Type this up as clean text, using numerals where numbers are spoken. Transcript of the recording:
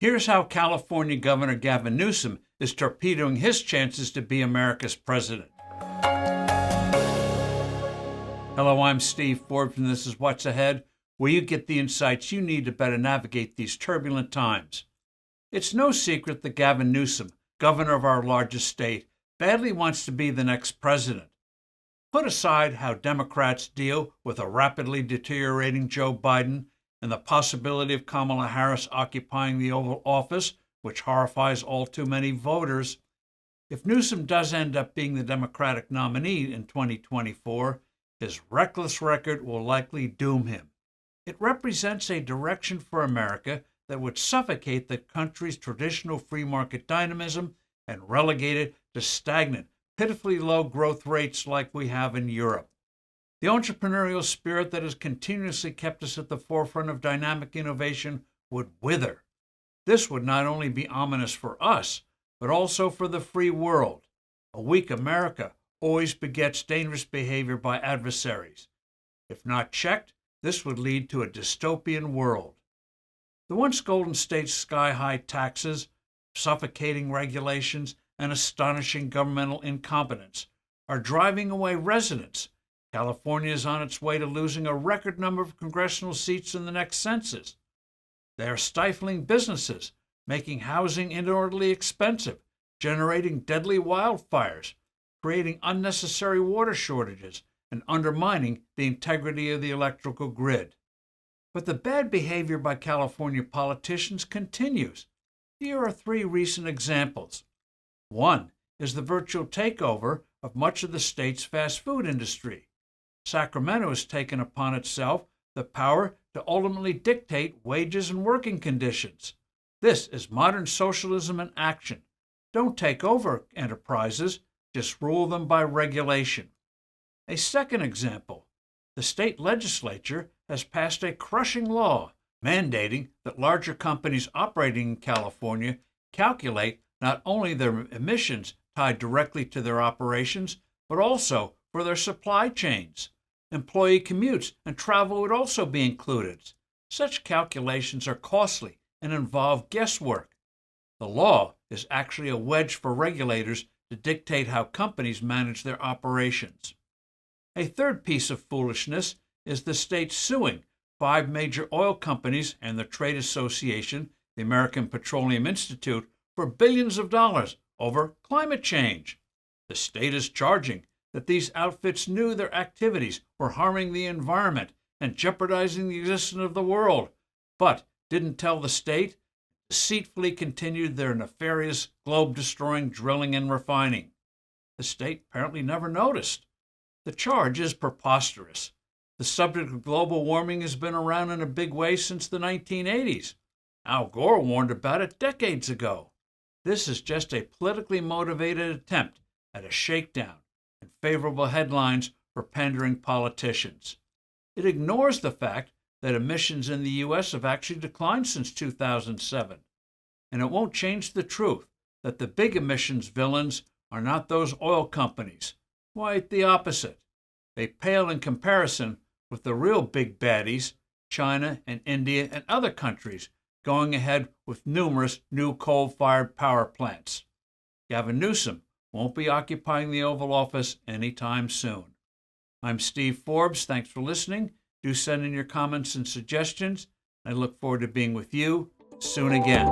Here's how California Governor Gavin Newsom is torpedoing his chances to be America's president. Hello, I'm Steve Forbes, and this is What's Ahead, where you get the insights you need to better navigate these turbulent times. It's no secret that Gavin Newsom, governor of our largest state, badly wants to be the next president. Put aside how Democrats deal with a rapidly deteriorating Joe Biden and the possibility of Kamala Harris occupying the Oval Office, which horrifies all too many voters. If Newsom does end up being the Democratic nominee in 2024, his reckless record will likely doom him. It represents a direction for America that would suffocate the country's traditional free market dynamism and relegate it to stagnant, pitifully low growth rates like we have in Europe. The entrepreneurial spirit that has continuously kept us at the forefront of dynamic innovation would wither. This would not only be ominous for us, but also for the free world. A weak America always begets dangerous behavior by adversaries. If not checked, this would lead to a dystopian world. The once golden state's sky-high taxes, suffocating regulations, and astonishing governmental incompetence are driving away residents. California is on its way to losing a record number of congressional seats in the next census. They are stifling businesses, making housing inordinately expensive, generating deadly wildfires, creating unnecessary water shortages, and undermining the integrity of the electrical grid. But the bad behavior by California politicians continues. Here are three recent examples. One is the virtual takeover of much of the state's fast food industry. Sacramento has taken upon itself the power to ultimately dictate wages and working conditions. This is modern socialism in action. Don't take over enterprises, just rule them by regulation. A second example, the state legislature has passed a crushing law mandating that larger companies operating in California calculate not only their emissions tied directly to their operations, but also for their supply chains. Employee commutes and travel would also be included. Such calculations are costly and involve guesswork. The law is actually a wedge for regulators to dictate how companies manage their operations. A third piece of foolishness is the state suing 5 major oil companies and the trade association, the American Petroleum Institute, for billions of dollars over climate change. The state is charging that these outfits knew their activities were harming the environment and jeopardizing the existence of the world, but didn't tell the state, deceitfully continued their nefarious, globe-destroying drilling and refining. The state apparently never noticed. The charge is preposterous. The subject of global warming has been around in a big way since the 1980s. Al Gore warned about it decades ago. This is just a politically motivated attempt at a shakedown and favorable headlines for pandering politicians. It ignores the fact that emissions in the U.S. have actually declined since 2007. And it won't change the truth that the big emissions villains are not those oil companies. Quite the opposite. They pale in comparison with the real big baddies, China and India and other countries, going ahead with numerous new coal-fired power plants. Gavin Newsom won't be occupying the Oval Office anytime soon. I'm Steve Forbes. Thanks for listening. Do send in your comments and suggestions. I look forward to being with you soon again.